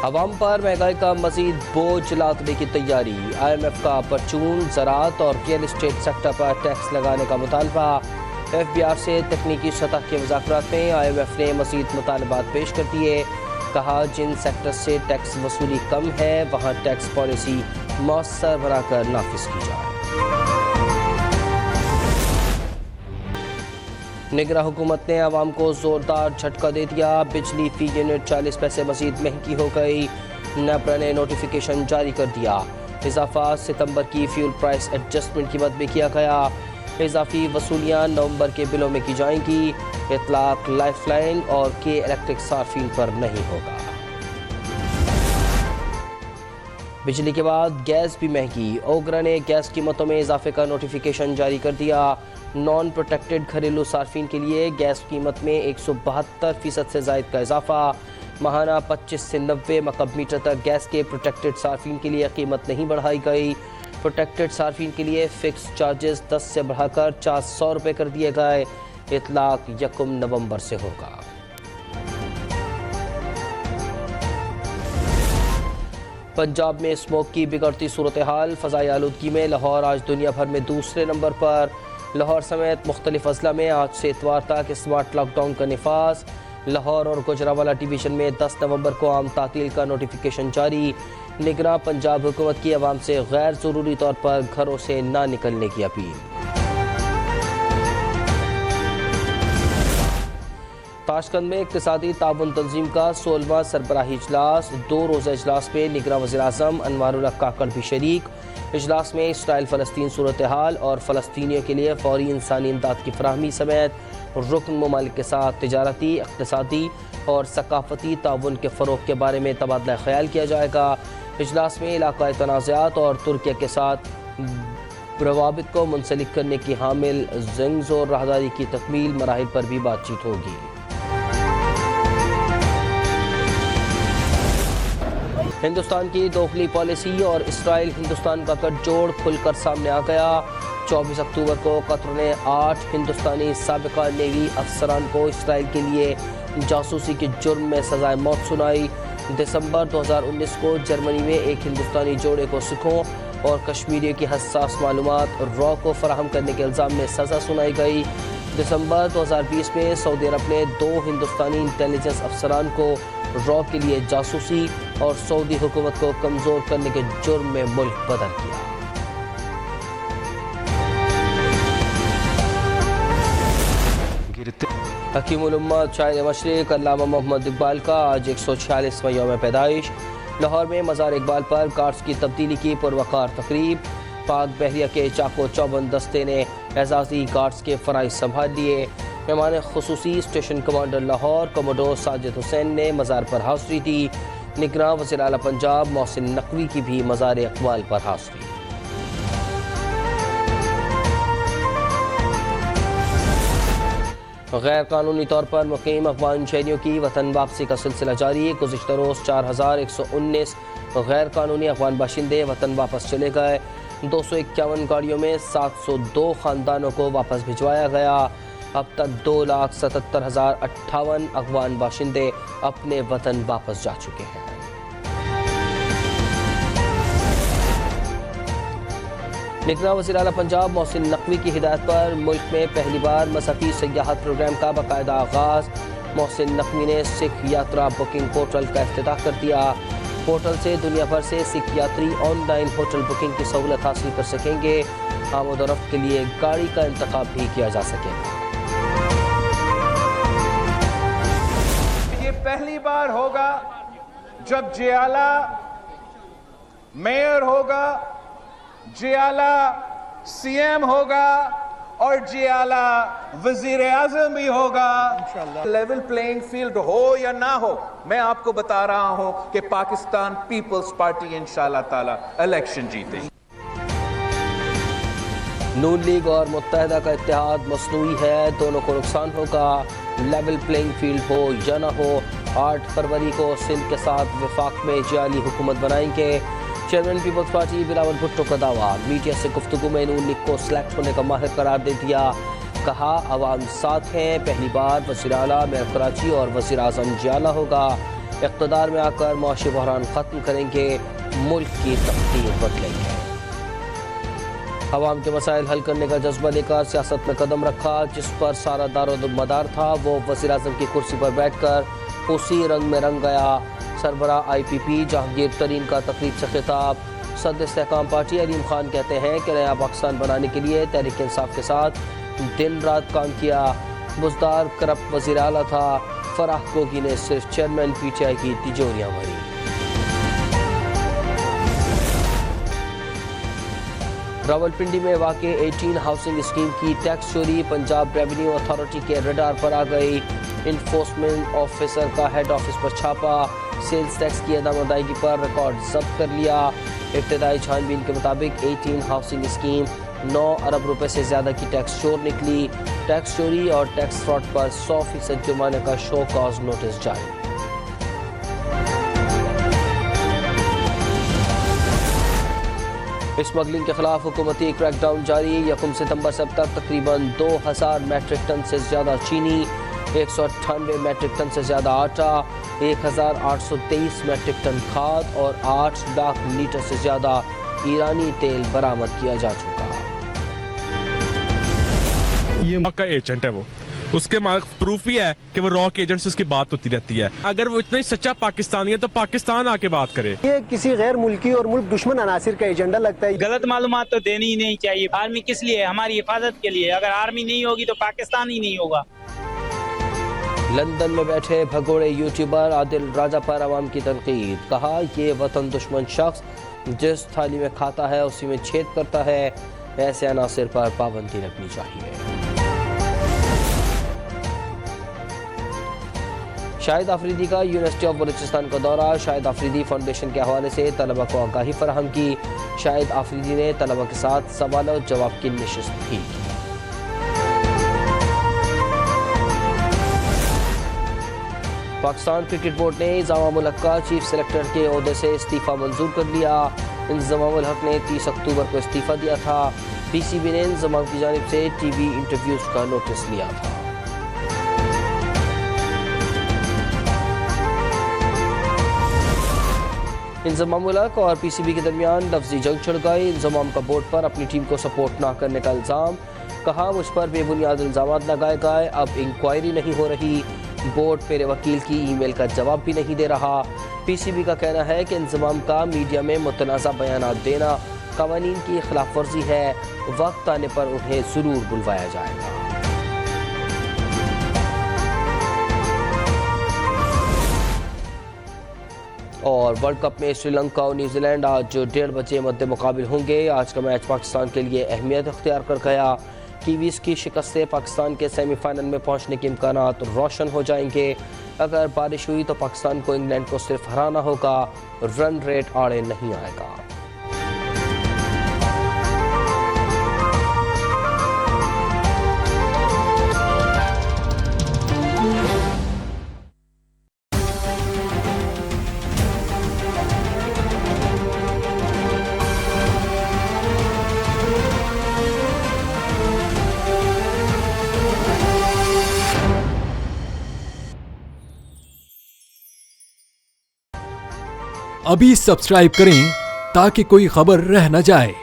अवाम पर महंगाई का मजीद बोझ लादने की तैयारी। IMF का परचून, ज़राअत और रियल इस्टेट सेक्टर पर टैक्स लगाने का मुतालबा। FBR से तकनीकी सतह के मुज़ाकरात में IMF ने मजीद मुतालबात पेश कर दिए। कहा, जिन सेक्टर से टैक्स वसूली कम है वहाँ टैक्स पॉलिसी मौसर बनाकर नाफिज की जाए। निगरान हुकूमत ने आवाम को जोरदार झटका दे दिया। बिजली फी यूनिट 40 पैसे मजीद महंगी हो गई। नेपरा ने नोटिफिकेशन जारी कर दिया। इजाफा सितंबर की फ्यूल प्राइस एडजस्टमेंट की मद में किया गया। इजाफी वसूलियाँ नवंबर के बिलों में की जाएंगी। इतलाक लाइफलाइन और के इलेक्ट्रिक सार्फिन पर नहीं होगा। बिजली के बाद गैस भी महंगी। ओगरा ने गैस कीमतों में इजाफे का नोटिफिकेशन जारी कर दिया। नॉन प्रोटेक्टेड घरेलू सार्फिन के लिए गैस कीमत में 172% से जायद का इजाफा। माहाना 25 से 90 मकब मीटर तक गैस के प्रोटेक्टेड सार्फिन के लिए कीमत नहीं बढ़ाई गई। प्रोटेक्टेड सार्फिन के लिए फिक्स चार्जेस 10 से बढ़ाकर 400 रुपये कर दिए गए। इतलाक 1 नवंबर से होगा। पंजाब में स्मोक की बिगड़ती सूरत हाल। फ़ज़ाई आलूदगी में लाहौर आज दुनिया भर में दूसरे नंबर पर। लाहौर समेत मुख्तलिफ अजला में आज से इतवार तक स्मार्ट लॉकडाउन का निफाज। लाहौर और गुजरावाला डिवीज़न में 10 नवंबर को आम तातील का नोटिफिकेशन जारी। निगरान पंजाब हुकूमत की अवाम से गैर ज़रूरी तौर पर घरों से ना निकलने की अपील। ताशकंद में इक़्तिसादी ताउन तंजीम का 16वां सरबराही इजलास। 2 रोज़ा इजलास में निगरान वज़ीर-ए-आज़म अनवारुल हक काकड़ भी शरीक। इजलास में इसराइल फ़लस्तीन सूरत हाल और फ़लस्तीनियों के लिए फ़ौरी इंसानी इमदाद की फराहमी समेत रुकन ममालिक के साथ तिजारती, इक़्तिसादी और सकाफ़ती ताउन के फ़रोग़ के बारे में तबादला ख़याल किया जाएगा। इजलास में इलाक़ाई तनाज़ात और तुर्किया के साथ रवाबित को मुंसलिक करने की हामिल ज़ंग और राहदारी की तकमील मराहिल पर भी बातचीत होगी। हिंदुस्तान की दोगली पॉलिसी और इसराइल हिंदुस्तान का गठजोड़ खुलकर सामने आ गया। 24 अक्टूबर को कतर ने 8 हिंदुस्तानी साबिका नेवी अफसरान को इसराइल के लिए जासूसी के जुर्म में सजाए मौत सुनाई। दिसंबर 2019 को जर्मनी में एक हिंदुस्तानी जोड़े को सिखों और कश्मीरियों की हसास मालूमात रॉ को फराहम करने के इल्ज़ाम में सज़ा सुनाई गई। दिसंबर 2020 में सऊदी अरब ने 2 हिंदुस्तानी इंटेलिजेंस अफसरान को रॉ के लिए जासूसी और सऊदी हुकूमत को कमज़ोर करने के जुर्म में मुल्क बदल किया। हकीमुल उम्मत शायर मशरिक़ अल्लामा मोहम्मद इकबाल का आज 146वां यौम पैदाइश। लाहौर में मज़ार इकबाल पर गार्ड्स की तब्दीली की पुरवकार तकरीब। पाक बहरिया के चाको चौबंद दस्ते ने एजाज़ी गार्ड्स के फ़राइज़ संभाल लिए। मेहमान ख़ुसूसी station commander Lahore commodore Sajid Hussain ने मज़ार पर हाज़री दी। निगरान वज़ीर आला पंजाब मोहसिन नकवी की भी मज़ार इकबाल पर हाज़री। गैर कानूनी तौर पर मुकीम अफगान शहरियों की वतन वापसी का सिलसिला जारी। गुज़िश्ता रोज़ 4119 गैर कानूनी अफगान बाशिंदे वतन वापस चले गए। 251 गाड़ियों में 702 ख़ानदानों को वापस भिजवाया गया। अब तक 2,77,058 अफगान बाशिंदे अपने वतन वापस जा चुके हैं। निगरान वज़ीर आला पंजाब मोहसिन नकवी की हिदायत पर मुल्क में पहली बार मज़हबी सयाहत प्रोग्राम का बाकायदा आगाज़। मोहसिन नकवी ने सिख यात्रा बुकिंग पोर्टल का इफ्तिताह कर दिया। पोर्टल से दुनिया भर से सिख यात्री ऑनलाइन होटल बुकिंग की सहूलत हासिल कर सकेंगे। आमद और रफ्त के लिए गाड़ी का इंतखाब भी किया जा सकेगा। ये पहली बार होगा जब जियाला मेयर होगा, जियाला सीएम होगा और जियाला वजीर आजम भी होगा। लेवल प्लेइंग फील्ड हो या ना हो, मैं आपको बता रहा हूं कि पाकिस्तान पीपल्स पार्टी इंशाल्लाह ताला इलेक्शन जीतेगी। नून लीग और मुत्तहदा का इत्तेहाद मसनूई है, दोनों को नुकसान होगा। लेवल प्लेइंग फील्ड हो या ना हो, 8 फरवरी को सिंध के साथ वफाक में जाली हुकूमत बनाएंगे। चेयरमैन पीपल्स पार्टी बिलावल भुट्टो का दावा। मीडिया से गुफ्तगू में नून लीग को सिलेक्ट होने का माहिर करार दे दिया। कहा, अवाम साथ हैं, पहली बार वज़ीर आला मेयर कराची और वज़ीर आज़म जियाला होगा। इक़्तिदार में आकर मुआशी बहरान ख़त्म करेंगे, मुल्क की तकदीर बदलेंगे। अवाम के मसाइल हल करने का जज्बा लेकर सियासत में कदम रखा, जिस पर सारा दारोमदार था वो वज़ीर आज़म की कुर्सी पर बैठकर उसी रंग में रंग गया। सरबराह IPP जहांगीर तरीन का तकरीब से खिताब। सदर इस्तेहकाम पार्टी अलीम खान कहते हैं कि नया पाकिस्तान बनाने के लिए तहरीक इंसाफ के साथ दिन रात काम किया। बुज़दार करप्ट वज़ीर आला था। फराह कोगी ने सिर्फ चेयरमैन PTI की तिजोरियाँ भरी। रावलपिंडी में वाक़े 18 हाउसिंग स्कीम की टैक्स चोरी पंजाब रेवेन्यू अथॉरिटी के रडार पर आ गई। इन्फोर्समेंट ऑफिसर का हेड ऑफिस पर छापा, सेल्स टैक्स की अदम अदायगी पर रिकॉर्ड जब्त कर लिया। इब्तदाई छानबीन के मुताबिक 18 हाउसिंग स्कीम 9 अरब रुपए से ज़्यादा की टैक्स चोर निकली। टैक्स चोरी और टैक्स फ्रॉड पर 100% जुर्माने का शो कॉज नोटिस जारी। स्मगलिंग के खिलाफ हुकूमती क्रैकडाउन जारी। 1 सितंबर से अब तक तकरीबन 2000 मैट्रिक टन से ज़्यादा चीनी, 198 मैट्रिक टन से ज़्यादा आटा, 1823 मैट्रिक टन खाद और 8 लाख लीटर से ज़्यादा ईरानी तेल बरामद किया जा चुका। ये का एजेंट है, वो उसके प्रूफ भी है कि वो रॉक एजेंट से उसकी बात होती रहती है। अगर वो इतना ही सच्चा पाकिस्तानी है तो पाकिस्तान आके बात करे। ये किसी गैर मुल्की और मुल्क दुश्मन अनासिर का एजेंडा लगता है। गलत मालूमात तो देनी ही नहीं चाहिए। आर्मी किस लिए? हमारी हिफाजत के लिए। अगर आर्मी नहीं होगी तो पाकिस्तान ही नहीं होगा। लंदन में बैठे भगोड़े यूट्यूबर आदिल राजा पर अवाम की तनकीद। कहा ये वतन दुश्मन शख्स जिस थाली में खाता है उसी में छेद करता है, ऐसे अनासिर पर पाबंदी लगनी चाहिए। शाहिद आफरीदी का यूनिवर्सिटी ऑफ बलूचिस्तान का दौरा। शाहिद आफरीदी फाउंडेशन के हवाले से तलबा को आगाही फराहम की। शाहिद आफरीदी ने तलबा के साथ सवाल और जवाब की नशिस्त भी की। पाकिस्तान क्रिकेट बोर्ड ने इंज़माम उल हक का चीफ सेलेक्टर के ओहदे से इस्तीफ़ा मंजूर कर लिया। इंज़माम उल हक ने 30 अक्टूबर को इस्तीफ़ा दिया था। PCB ने इंज़माम की जानिब से TV इंटरव्यूज़ का नोटिस लिया था। इंज़माम उल हक और PCB के दरमियान लफ्जी जंग छिड़ गई। इंज़माम का बोर्ड पर अपनी टीम को सपोर्ट ना करने का इल्ज़ाम। कहा मुझ पर बेबुनियाद इल्ज़ामात लगाए गए, अब इंक्वायरी नहीं हो रही। बोर्ड मेरे वकील की ईमेल का जवाब भी नहीं दे रहा। PCB का कहना है कि इंज़माम का मीडिया में मुतनाज़ा बयानात देना क़वानीन की खिलाफ वर्जी है। वक्त आने पर उन्हें ज़रूर बुलवाया जाएगा। और वर्ल्ड कप में श्रीलंका और न्यूजीलैंड आज 1:30 बजे मद्दे मुकाबिल होंगे। आज का मैच पाकिस्तान के लिए अहमियत इख्तियार कर गया। कीवीज़ की शिकस्त से पाकिस्तान के सेमीफाइनल में पहुंचने के इम्कानात रोशन हो जाएंगे। अगर बारिश हुई तो पाकिस्तान को इंग्लैंड को सिर्फ हराना होगा, रन रेट आड़े नहीं आएगा। अभी सब्सक्राइब करें ताकि कोई खबर रह न जाए।